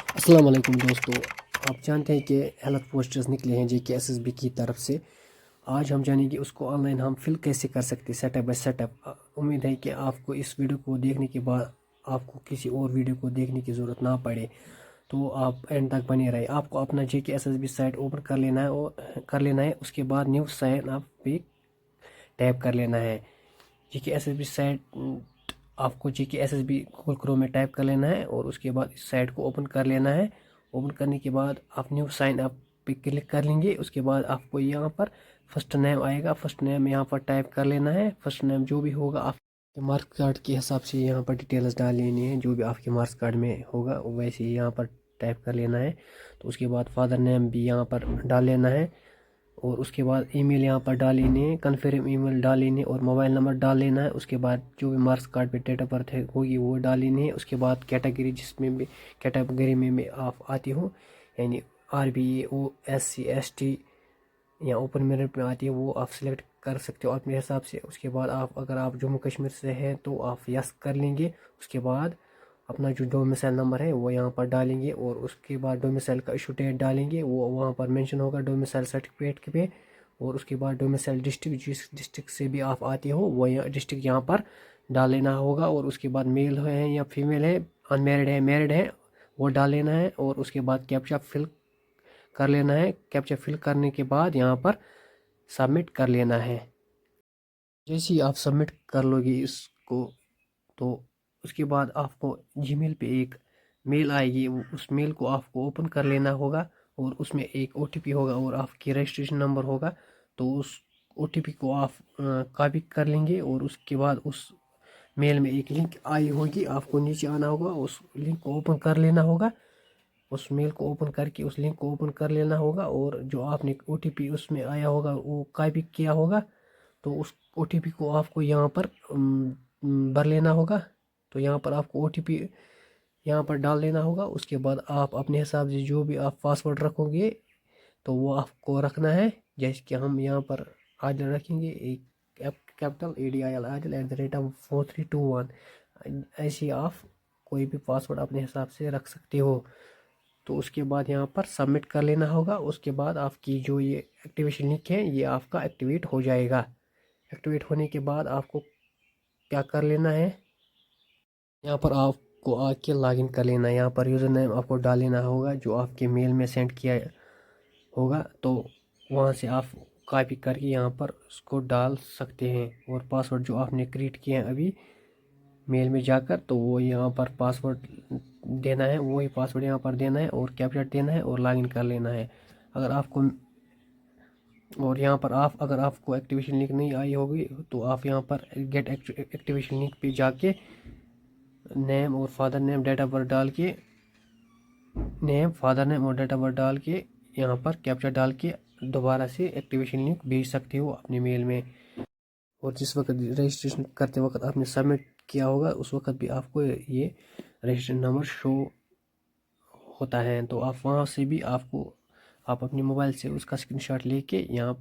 अस्सलाम वालेकुम दोस्तों। आप जानते हैं कि हेल्थ पोस्टर्स निकले हैं JKSSB की तरफ से। आज हम जानेंगे उसको ऑनलाइन हम फिल कैसे कर सकते हैं, सेटअप बाय सेटअप। उम्मीद है कि आपको इस वीडियो को देखने के बाद आपको किसी और वीडियो को देखने की ज़रूरत ना पड़े, तो आप एंड तक बने रहे। आपको अपना JKSSB साइट ओपन कर लेना है और उसके बाद न्यू साइन अप पे टैप कर लेना है। JKSSB साइट आपको JKSSB गूगल क्रोम में टाइप कर लेना है और उसके बाद इस साइट को ओपन कर लेना है। ओपन करने के बाद आप न्यू साइन अप पे क्लिक कर लेंगे। उसके बाद आपको यहाँ पर फर्स्ट नेम आएगा, फर्स्ट नेम यहाँ पर टाइप कर लेना है। फर्स्ट नेम जो भी होगा आपके मार्क्स कार्ड के हिसाब से यहाँ पर डिटेल्स डाल लेनी है, जो भी आपके मार्क्स कार्ड में होगा वैसे ही यहाँ पर टाइप कर लेना है। तो उसके बाद फादर नेम भी यहाँ पर डाल लेना है और उसके बाद ईमेल यहाँ पर डाल लेनी है, कन्फर्म ईमेल डाल लेनी है और मोबाइल नंबर डाल लेना है। उसके बाद जो भी मार्क्स कार्ड पे डेट ऑफ बर्थ है होगी वो डाल लेनी है। उसके बाद कैटेगरी जिसमें भी कैटेगरी में आप आती हो, यानी RBA SC ST या ओपन मेरिट में आती है, वो आप सिलेक्ट कर सकते हो अपने हिसाब से। उसके बाद आप अगर आप जम्मू कश्मीर से हैं तो आप यस कर लेंगे। उसके बाद अपना जो डोमिसाइल नंबर है वो यहाँ पर डालेंगे और उसके बाद डोमिसाइल का इशू डेट डालेंगे, वो वहाँ पर मेंशन होगा डोमिसाइल सर्टिफिकेट पे। और उसके बाद डोमिसाइल डिस्ट्रिक्ट, जिस डिस्ट्रिक्ट से भी आप आते हो वो डिस्ट्रिक्ट यहाँ पर डाल लेना होगा। और उसके बाद मेल है या फीमेल है, अनमेरिड है, मैरिड है, वो डाल लेना है। और उसके बाद कैप्चा फिल कर लेना है। कैप्चा फिल करने के बाद यहाँ पर सबमिट कर लेना है। जैसे ही आप सबमिट कर लोगे इसको, तो उसके बाद आपको जीमेल पे एक मेल आएगी, उस मेल को आपको ओपन कर लेना होगा और उसमें एक OTP होगा और आपकी रजिस्ट्रेशन नंबर होगा। तो उस OTP को आप कॉपी कर लेंगे और उसके बाद उस मेल में एक लिंक आई होगी, आपको नीचे आना होगा, उस लिंक को ओपन कर लेना होगा। उस मेल को ओपन करके उस लिंक को ओपन कर लेना होगा और जो आपने OTP उसमें आया होगा वो कॉपी किया होगा, तो उस OTP को आपको यहाँ पर भर लेना होगा। तो यहाँ पर आपको OTP यहाँ पर डाल देना होगा। उसके बाद आप अपने हिसाब से जो भी आप पासवर्ड रखोगे तो वो आपको रखना है। जैसे कि हम यहाँ पर आदिल रखेंगे, एक कैपिटल ADIL आदिल @4321। ऐसे आप कोई भी पासवर्ड अपने हिसाब से रख सकते हो। तो उसके बाद यहाँ पर सबमिट कर लेना होगा। उसके बाद आपकी जो ये एक्टिवेशन लिंक है ये आपका एक्टिवेट हो जाएगा। एक्टिवेट होने के बाद आपको क्या कर लेना है, यहाँ पर आपको आके लॉगिन कर लेना है। यहाँ पर यूज़र नेम आपको डाल लेना होगा जो आपके मेल में सेंड किया होगा, तो वहाँ से आप कॉपी करके यहाँ पर उसको डाल सकते हैं। और पासवर्ड जो आपने क्रिएट किया है अभी मेल में जाकर, तो वो यहाँ पर पासवर्ड देना है, वही पासवर्ड यहाँ पर देना है और कैप्चा देना है और लॉगिन कर लेना है। अगर आपको और यहाँ पर आप अगर आपको एक्टिवेशन लिंक नहीं आई होगी तो आप यहाँ पर गेट एक्टिवेशन लिंक पे जाके नेम और father name date of birth डाल के, नेम फादर नेम और डेट ऑफ बर्थ डाल के यहाँ पर कैप्चा डाल के दोबारा से एक्टिवेशन लिंक भेज सकते हो अपने मेल में। और जिस वक्त रजिस्ट्रेशन करते वक्त आपने सबमिट किया होगा उस वक्त भी आपको ये रजिस्ट्रेशन नंबर शो होता है। तो आप वहाँ से भी आप अपने मोबाइल से उसका स्क्रीनशॉट लेके यहाँ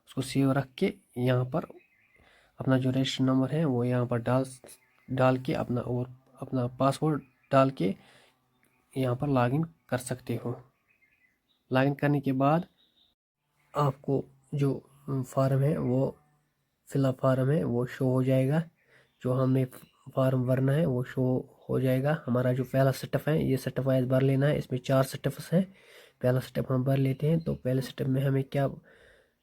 उसको सेव रख के यहाँ पर अपना जो रजिस्ट्रेशन नंबर है वो यहाँ पर डाल के अपना पासवर्ड डाल के यहाँ पर लॉगिन कर सकते हो। लॉगिन करने के बाद आपको जो फॉर्म है वो फिलअप फॉर्म है वो शो हो जाएगा। जो हमें फॉर्म भरना है वो शो हो जाएगा। हमारा जो पहला स्टेप है ये स्टेप वाइज भर लेना है, इसमें 4 स्टेप्स हैं। पहला स्टेप हम भर लेते हैं। तो पहले स्टेप में हमें क्या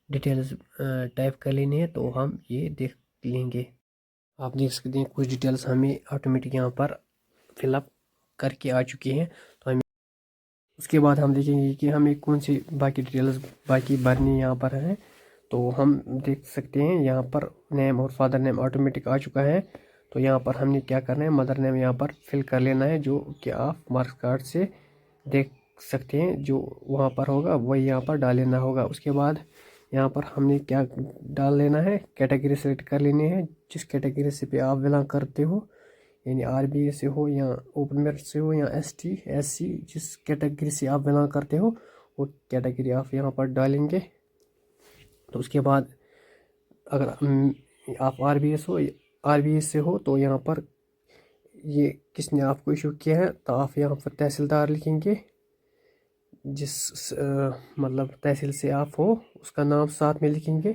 डिटेल्स टाइप कर लेनी है तो हम ये देख लेंगे। आप देख सकते हैं कुछ डिटेल्स हमें ऑटोमेटिक यहाँ पर फिलअप करके आ चुकी हैं। तो हम उसके बाद हम देखेंगे कि हमें कौन सी बाकी डिटेल्स बाकी भरनी यहाँ पर है। तो हम देख सकते हैं यहाँ पर नेम और फादर नेम ऑटोमेटिक आ चुका है। तो यहाँ पर हमने क्या करना है, मदर नेम यहाँ पर फिल कर लेना है, जो कि आप मार्क्स कार्ड से देख सकते हैं। जो वहाँ पर होगा वही यहाँ पर डाल लेना होगा। उसके बाद यहाँ पर हमने क्या डाल लेना है, कैटेगरी सेलेक्ट कर लेनी है। जिस कैटेगरी से पे आप बिलोंग करते हो, यानी RBA से हो या ओपन मेरिट से हो या ST SC, जिस कैटेगरी से आप बिलोंग करते हो वो कैटेगरी आप यहाँ पर डालेंगे। तो उसके बाद अगर आप RBA से हो तो यहाँ पर ये किसने आपको इशू किया है, तो आप यहाँ पर तहसीलदार लिखेंगे। जिस मतलब तहसील से आप हो उसका नाम साथ में लिखेंगे।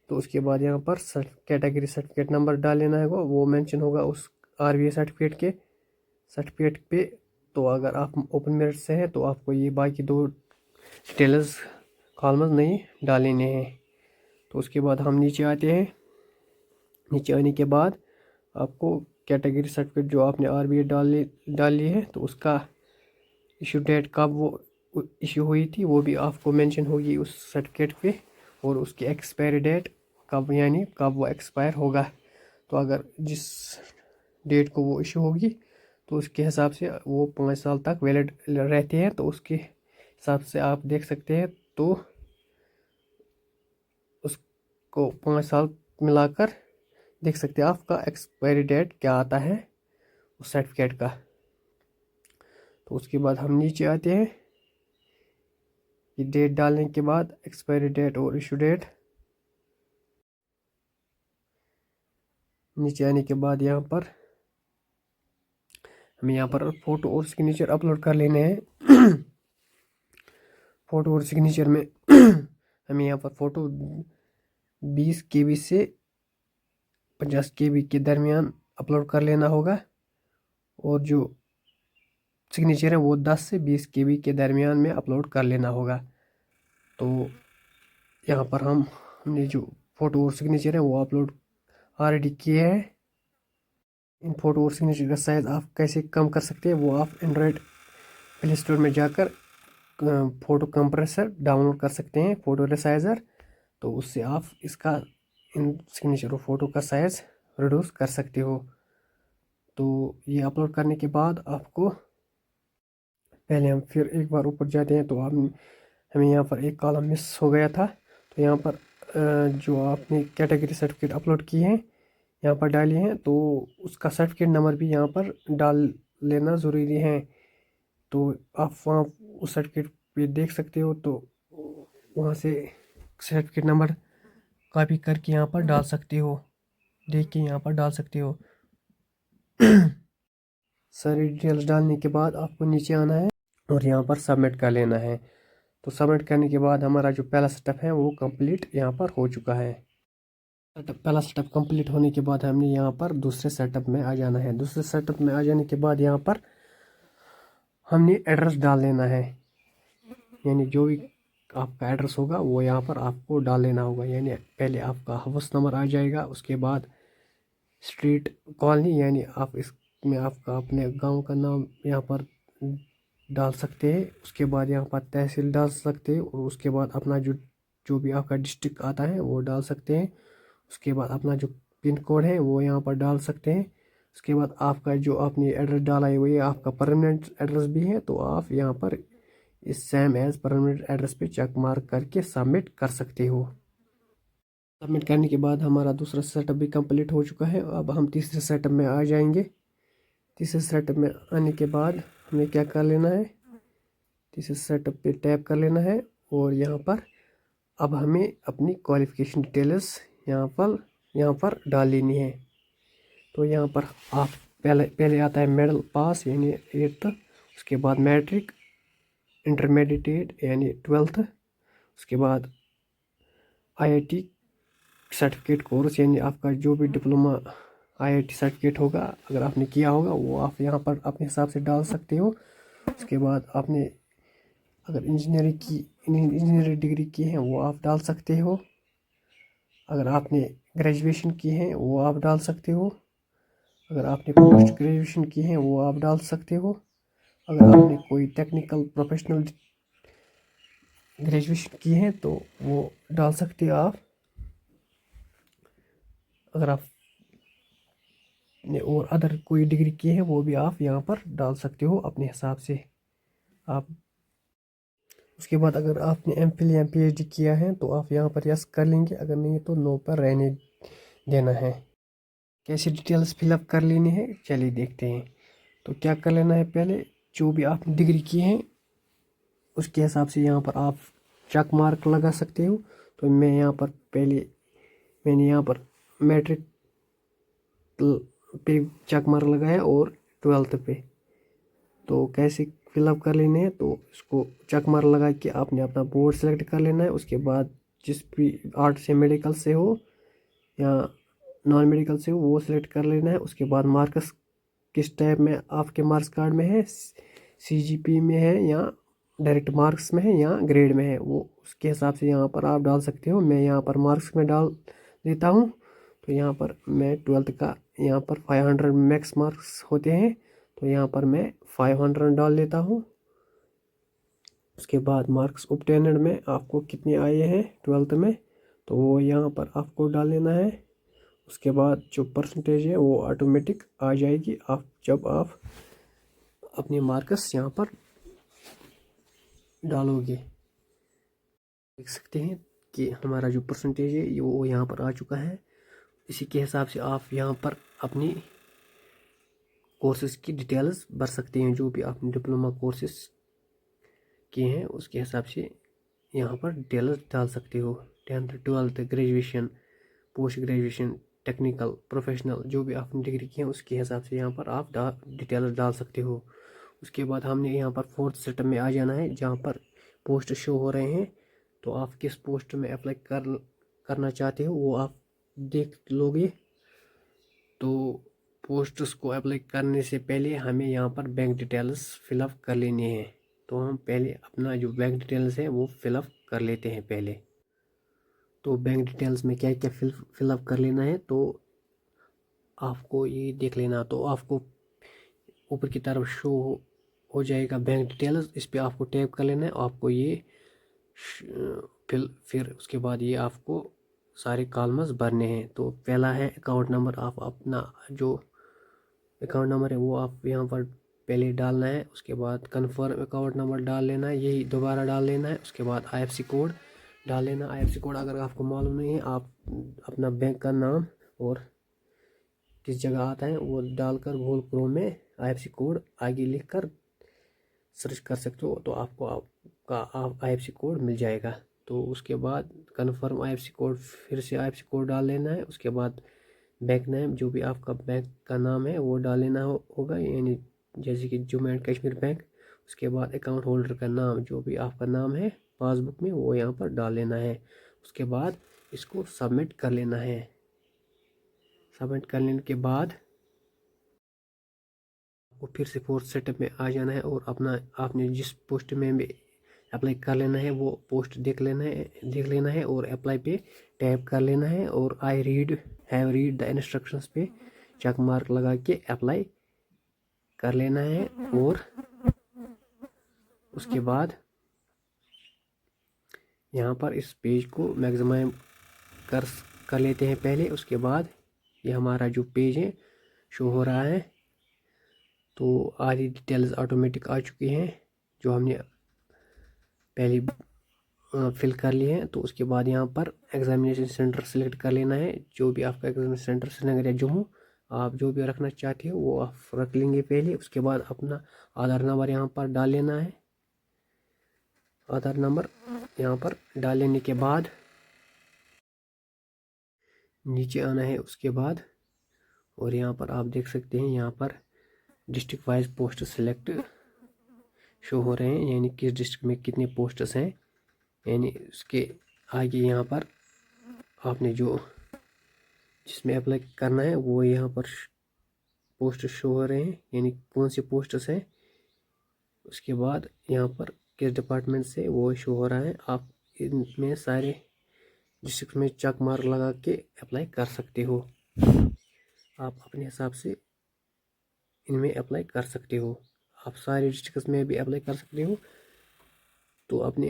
तो उसके बाद यहाँ पर कैटेगरी सर्टिफिकेट नंबर डाल लेना है, वो मेंशन होगा उस आरबीए सर्टिफिकेट पे। तो अगर आप ओपन मेरिट से हैं तो आपको ये बाकी दो डिटेल्स कॉलम्स नहीं डालने हैं। तो उसके बाद हम नीचे आते हैं। नीचे आने के बाद आपको कैटेगरी सर्टिफिकेट जो आपने आरबीए डाली है तो उसका इशू डेट कब वो इशू हुई थी वो भी आपको मेंशन होगी उस सर्टिफिकेट पे, और उसकी एक्सपायरी डेट कब, यानी कब वो एक्सपायर होगा। तो अगर जिस डेट को वो इशू होगी तो उसके हिसाब से वो 5 साल तक वैलिड रहती है। तो उसके हिसाब से आप देख सकते हैं, तो उसको 5 साल मिलाकर देख सकते हैं आपका एक्सपायरी डेट क्या आता है उस सर्टिफिकेट का। तो उसके बाद हम नीचे आते हैं। ये डेट डालने के बाद एक्सपायरी डेट और इशू डेट, नीचे आने के बाद यहाँ पर हमें यहाँ पर फ़ोटो और सिग्नेचर अपलोड कर लेने हैं। फ़ोटो और सिग्नेचर में हमें यहाँ पर फ़ोटो 20 KB से 50 KB के दरमियान अपलोड कर लेना होगा, और जो सिग्नेचर है वो 10 से 20 KB के दरमियान में अपलोड कर लेना होगा। तो यहाँ पर हमने जो फ़ोटो और सिग्नेचर है वो अपलोड ऑलरेडी किए हैं। इन फ़ोटो और सिग्नेचर का साइज़ आप कैसे कम कर सकते हैं वो आप एंड्रॉयड प्ले स्टोर में जाकर फ़ोटो कंप्रेसर डाउनलोड कर सकते हैं, फ़ोटो रिसाइज़र। तो उससे आप इसका इन सिग्नेचर और फ़ोटो का साइज़ रिड्यूस कर सकते हो। तो ये अपलोड करने के बाद आपको पहले हम फिर एक बार ऊपर जाते हैं। तो हम हमें यहाँ पर एक कॉलम मिस हो गया था। तो यहाँ पर जो आपने कैटेगरी सर्टिफिकेट अपलोड किए हैं यहाँ पर डाली हैं, तो उसका सर्टिफिकेट नंबर भी यहाँ पर डाल लेना ज़रूरी है। तो आप वहाँ उस सर्टिफिकेट पे देख सकते हो, तो वहाँ से सर्टिफिकेट नंबर कॉपी करके यहाँ पर डाल सकते हो, देख के यहाँ पर डाल सकते हो। सारी डिटेल्स डालने के बाद आपको नीचे आना है और यहाँ पर सबमिट कर लेना है। तो सबमिट करने के बाद हमारा जो पहला सेटअप है वो कंप्लीट यहाँ पर हो चुका है। पहला सेटअप कंप्लीट होने के बाद हमने यहाँ पर दूसरे सेटअप में आ जाना है। दूसरे सेटअप में आ जाने के बाद यहाँ पर हमने एड्रेस डाल लेना है, यानी जो भी आपका एड्रेस होगा वो यहाँ पर आपको डाल लेना होगा। यानी पहले आपका हाउस नंबर आ जाएगा, उसके बाद स्ट्रीट कॉलोनी, यानी आप इसमें आपका अपने गांव का नाम यहाँ पर डाल सकते हैं। उसके बाद यहाँ पर तहसील डाल सकते हैं, और उसके बाद अपना जो जो भी आपका डिस्ट्रिक्ट आता है वो डाल सकते हैं। उसके बाद अपना जो पिन कोड है वो यहाँ पर डाल सकते हैं। उसके बाद आपका जो आपने एड्रेस डाला है वो ये आपका परमानेंट एड्रेस भी है, तो आप यहाँ पर इस सेम एज परमानेंट एड्रेस पे चेक मार्क करके सबमिट कर सकते हो। सबमिट करने के बाद हमारा दूसरा सेटअप भी कंप्लीट हो चुका है। अब हम तीसरे सेटअप में आ जाएंगे। तीसरे सेटअप में आने के बाद हमें क्या कर लेना है, तीसरे सेटअप पे टैप कर लेना है, और यहाँ पर अब हमें अपनी क्वालिफ़िकेशन डिटेल्स यहाँ पर डाल लेनी है। तो यहाँ पर आप पहले आता है मिडिल पास यानी 8th, उसके बाद मैट्रिक, इंटरमीडिएट यानी 12th, उसके बाद आईआईटी सर्टिफिकेट कोर्स यानी आपका जो भी डिप्लोमा आईआईटी सर्टिफिकेट होगा अगर आपने किया होगा वो आप यहाँ पर अपने हिसाब से डाल सकते हो। उसके बाद आपने अगर इंजीनियरिंग डिग्री की है वो आप डाल सकते हो। अगर आपने ग्रेजुएशन की है वो आप डाल सकते हो। अगर आपने पोस्ट ग्रेजुएशन की है वो आप डाल सकते हो। अगर आपने कोई टेक्निकल प्रोफेशनल ग्रेजुएशन की है तो वो डाल सकते हो आप। अगर आप ने और अदर कोई डिग्री की है वो भी आप यहाँ पर डाल सकते हो अपने हिसाब से आप। उसके बाद अगर आपने एमफिल या पीएचडी किया है तो आप यहाँ पर यस कर लेंगे, अगर नहीं तो नो पर रहने देना है। कैसे डिटेल्स फिलअप कर लेनी है चलिए देखते हैं। तो क्या कर लेना है, पहले जो भी आपने डिग्री की है उसके हिसाब से यहाँ पर आप चेक मार्क लगा सकते हो। तो मैं यहाँ पर मैंने यहाँ पर मैट्रिक पे चेक मार्क लगाया और 12th पे। तो कैसे फिलअप कर लेने हैं। तो इसको चेक मार्क लगा के आपने अपना बोर्ड सेलेक्ट कर लेना है। उसके बाद जिस भी आर्ट से मेडिकल से हो या नॉन मेडिकल से हो वो सिलेक्ट कर लेना है। उसके बाद मार्क्स किस टाइप में आपके मार्क्स कार्ड में है, CGP में है या डायरेक्ट मार्क्स में है या ग्रेड में है, वो उसके हिसाब से यहाँ पर आप डाल सकते हो। मैं यहाँ पर मार्क्स में डाल देता हूँ। तो यहाँ पर मैं 12th का यहाँ पर 500 मैक्स मार्क्स होते हैं, तो यहाँ पर मैं 500 डाल लेता हूँ। उसके बाद मार्क्स ऑब्टेन्ड में आपको कितने आए हैं 12th में, तो वो यहाँ पर आपको डाल लेना है। उसके बाद जो परसेंटेज है वो ऑटोमेटिक आ जाएगी जब आप अपने मार्क्स यहाँ पर डालोगे। देख सकते हैं कि हमारा जो परसेंटेज है वो यहाँ पर आ चुका है। इसी के हिसाब से आप यहाँ पर अपनी कोर्सेज की डिटेल्स भर सकते हैं। जो भी आपने डिप्लोमा कोर्सेज किए हैं उसके हिसाब से यहाँ पर डिटेल्स डाल सकते हो। 10th 12th graduation, post graduation, technical, professional, जो भी आपने डिग्री की है उसके हिसाब से यहाँ पर आप डिटेल्स डाल सकते हो। उसके बाद हमने यहाँ पर 4th सिस्टम में आ जाना है जहाँ पर पोस्ट शो हो रहे हैं। तो आप किस पोस्ट में अप्लाई करना चाहते हो वो आप देख लोगे। तो पोस्ट्स को अप्लाई करने से पहले हमें यहाँ पर बैंक डिटेल्स फिलअप कर लेनी है। तो हम पहले अपना जो बैंक डिटेल्स है वो फिलअप कर लेते हैं पहले। तो बैंक डिटेल्स में क्या क्या फिलअप कर लेना है तो आपको ये देख लेना। तो आपको ऊपर की तरफ शो हो जाएगा बैंक डिटेल्स, इस पर आपको टैप कर लेना है। आपको ये फिर उसके बाद ये आपको सारे कॉलम्स भरने हैं। तो पहला है अकाउंट नंबर, आप अपना जो अकाउंट नंबर है वो आप यहाँ पर पहले डालना है। उसके बाद कन्फर्म अकाउंट नंबर डाल लेना है, यही दोबारा डाल लेना है। उसके बाद IFSC कोड डाल लेना। IFSC कोड अगर आपको मालूम नहीं है आप अपना बैंक का नाम और किस जगह आता है वो डालकर गूगल क्रोम में IFSC कोड आगे लिखकर सर्च कर सकते हो, तो आपको आपका IFSC कोड मिल जाएगा। तो उसके बाद कन्फर्म IFSC कोड, फिर से IFSC कोड डाल लेना है। उसके बाद बैंक नेम, जो भी आपका बैंक का नाम है वो डाल लेना होगा, यानी जैसे कि जम्मू एंड कश्मीर बैंक। उसके बाद अकाउंट होल्डर का नाम, जो भी आपका नाम है पासबुक में वो यहाँ पर डाल लेना है। उसके बाद इसको सबमिट कर लेना है। सबमिट कर लेने के बाद आपको फिर से 4th सेटअप में आ जाना है और अपना आपने जिस पोस्ट में भी अप्लाई कर लेना है वो पोस्ट देख लेना है और अप्लाई पे टैप कर लेना है और I have read the instructions पे चेक मार्क लगा के अप्लाई कर लेना है। और उसके बाद यहाँ पर इस पेज को मैक्सिमम कर लेते हैं पहले। उसके बाद ये हमारा जो पेज है शो हो रहा है। तो आधी डिटेल्स ऑटोमेटिक आ चुकी हैं जो हमने पहले फिल कर लिए हैं। तो उसके बाद यहाँ पर एग्जामिनेशन सेंटर सेलेक्ट कर लेना है। जो भी आपका एग्जामिनेशन सेंटर श्रीनगर या जम्मू आप जो भी रखना चाहते हो वो आप रख लेंगे पहले। उसके बाद अपना आधार नंबर यहाँ पर डाल लेना है। आधार नंबर यहाँ पर डाल लेने के बाद नीचे आना है। उसके बाद और यहाँ पर आप देख सकते हैं यहाँ पर district wise post select show हो रहे हैं, यानी किस डिस्ट्रिक्ट में कितने पोस्ट्स हैं। यानी उसके आगे यहाँ पर आपने जो जिसमें अप्लाई करना है वो यहाँ पर पोस्ट शो हो रहे हैं, यानी कौन से पोस्ट्स हैं। उसके बाद यहाँ पर किस डिपार्टमेंट से वो शो हो रहा है। आप इनमें सारे डिस्ट्रिक्ट में चेक मार्क लगा के अप्लाई कर सकते हो। आप अपने हिसाब से इनमें अप्लाई कर सकते हो। आप सारे डिस्ट्रिक्ट में भी अप्लाई कर सकते हो, तो अपने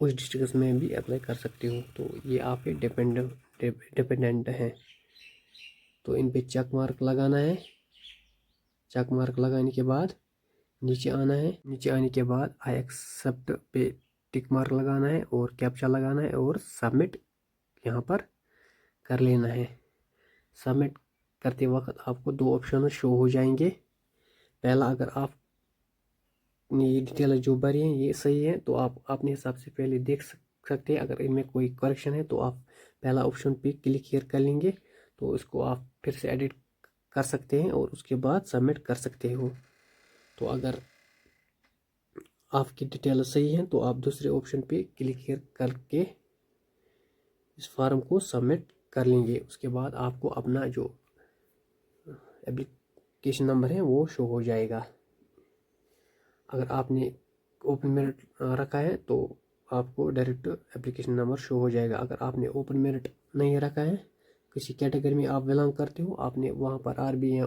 कुछ डिस्ट्रिक्ट में भी अप्लाई कर सकते हो। तो ये आप पे डिपेंडेंट है। तो इन पे चेक मार्क लगाना है। चेक मार्क लगाने के बाद नीचे आना है। नीचे आने के बाद आई एक्सेप्ट पे टिक मार्क लगाना है और कैप्चा लगाना है और सबमिट यहाँ पर कर लेना है। सबमिट करते वक्त आपको 2 ऑप्शन शो हो जाएंगे। पहला, अगर आप ये डिटेल जो भरी हैं ये सही है तो आप अपने हिसाब से पहले देख सकते हैं। अगर इनमें कोई करेक्शन है तो आप पहला ऑप्शन पे क्लिक हियर कर लेंगे, तो इसको आप फिर से एडिट कर सकते हैं और उसके बाद सबमिट कर सकते हो। तो अगर आपकी डिटेल सही है तो आप दूसरे ऑप्शन पे क्लिक करके इस फॉर्म को सबमिट कर लेंगे। उसके बाद आपको अपना जो एप्लीकेशन नंबर है वो शो हो जाएगा। अगर आपने ओपन मेरिट रखा है तो आपको डायरेक्ट एप्लीकेशन नंबर शो हो जाएगा। अगर आपने ओपन मेरिट नहीं रखा है, किसी कैटेगरी में आप बिलोंग करते हो, आपने वहाँ पर आरबी या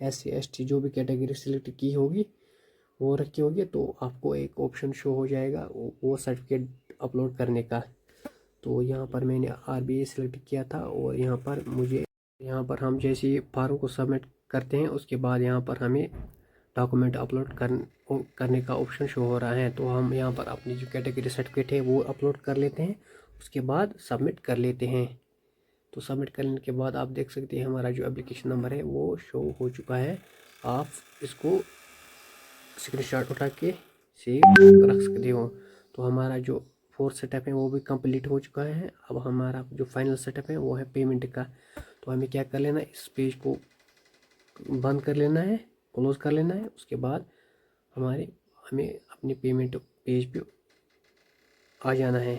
SC ST जो भी कैटेगरी सिलेक्ट की होगी वो रखी होगी, तो आपको एक ऑप्शन शो हो जाएगा वो सर्टिफिकेट अपलोड करने का। तो यहाँ पर मैंने RBA सिलेक्ट किया था और यहाँ पर हम जैसे फॉर्म को सबमिट करते हैं उसके बाद यहाँ पर हमें डॉक्यूमेंट अपलोड करने का ऑप्शन शो हो रहा है। तो हम यहाँ पर अपनी जो कैटेगरी सर्टिफिकेट है वो अपलोड कर लेते हैं, उसके बाद सबमिट कर लेते हैं। तो सबमिट करने के बाद आप देख सकते हैं हमारा जो एप्लीकेशन नंबर है वो शो हो चुका है। आप इसको स्क्रीनशॉट उठा के सेव रख सकते हो। तो हमारा जो 4th स्टेप है वो भी कंप्लीट हो चुका है। अब हमारा जो फाइनल स्टेप है वो है पेमेंट का। तो हमें क्या कर लेना है, इस पेज को बंद कर लेना है, क्लोज कर लेना है। उसके बाद हमें अपनी पेमेंट पेज पे आ जाना है।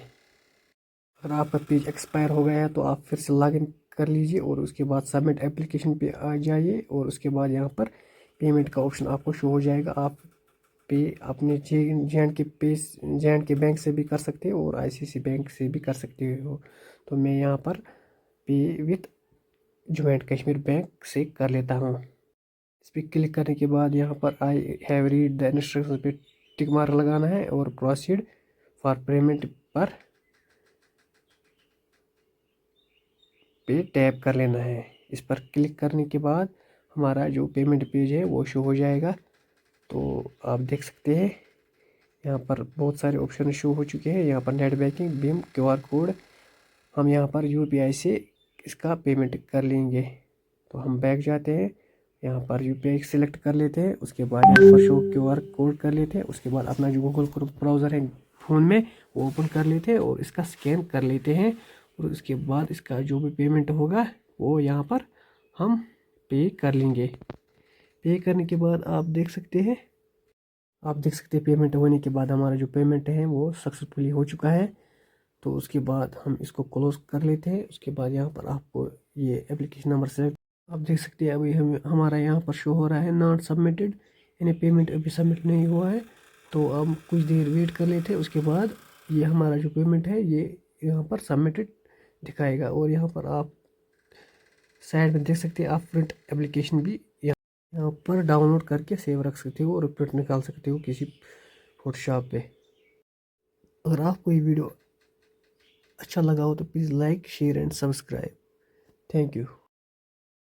अगर आपका पेज एक्सपायर हो गया है तो आप फिर से लॉगिन कर लीजिए और उसके बाद सबमिट एप्लीकेशन पे आ जाइए और उसके बाद यहाँ पर पेमेंट का ऑप्शन आपको शो हो जाएगा। आप पे अपने जे एंड के बैंक से भी कर सकते हो और ICICI बैंक से भी कर सकते हो। तो मैं यहाँ पर पे with Jammu and Kashmir bank से कर लेता हूँ। इस पर क्लिक करने के बाद यहाँ पर I have read the instruction पे टिक मार्क लगाना है और प्रोसीड फॉर पेमेंट पर टैप कर लेना है। इस पर क्लिक करने के बाद हमारा जो पेमेंट पेज है वो शो हो जाएगा। तो आप देख सकते हैं यहाँ पर बहुत सारे ऑप्शन शो हो चुके हैं। यहाँ पर net banking, Bhim, QR code, हम यहाँ पर UPI से इसका पेमेंट कर लेंगे। तो हम बैक जाते हैं, यहाँ पर UPI सिलेक्ट कर लेते हैं, उसके बाद यहाँ पर शो QR कोड कर लेते हैं। उसके बाद अपना जो गूगल क्रोम ब्राउज़र है फ़ोन में वो ओपन कर लेते हैं और इसका स्कैन कर लेते हैं और उसके बाद इसका जो भी पेमेंट होगा वो यहाँ पर हम पे कर लेंगे। पे करने के बाद आप देख सकते हैं पेमेंट होने के बाद हमारा जो पेमेंट है वो सक्सेसफुली हो चुका है। तो उसके बाद हम इसको क्लोज कर लेते हैं। उसके बाद यहाँ पर आपको ये एप्लीकेशन नंबर सेलेक्ट, आप देख सकते हैं अभी हमारा यहाँ पर शो हो रहा है नॉट सबमिटेड, यानी पेमेंट अभी सबमिट नहीं हुआ है। तो हम कुछ देर वेट कर लेते हैं, उसके बाद ये हमारा जो पेमेंट है ये यहाँ पर सबमिटेड दिखाएगा। और यहाँ पर आप साइड में देख सकते हैं, आप प्रिंट एप्लीकेशन भी यहाँ पर डाउनलोड करके सेव रख सकते हो और प्रिंट निकाल सकते हो किसी फोटोशॉप पे। अगर आपको ये वीडियो अच्छा लगा हो तो please like, share and subscribe. Thank you.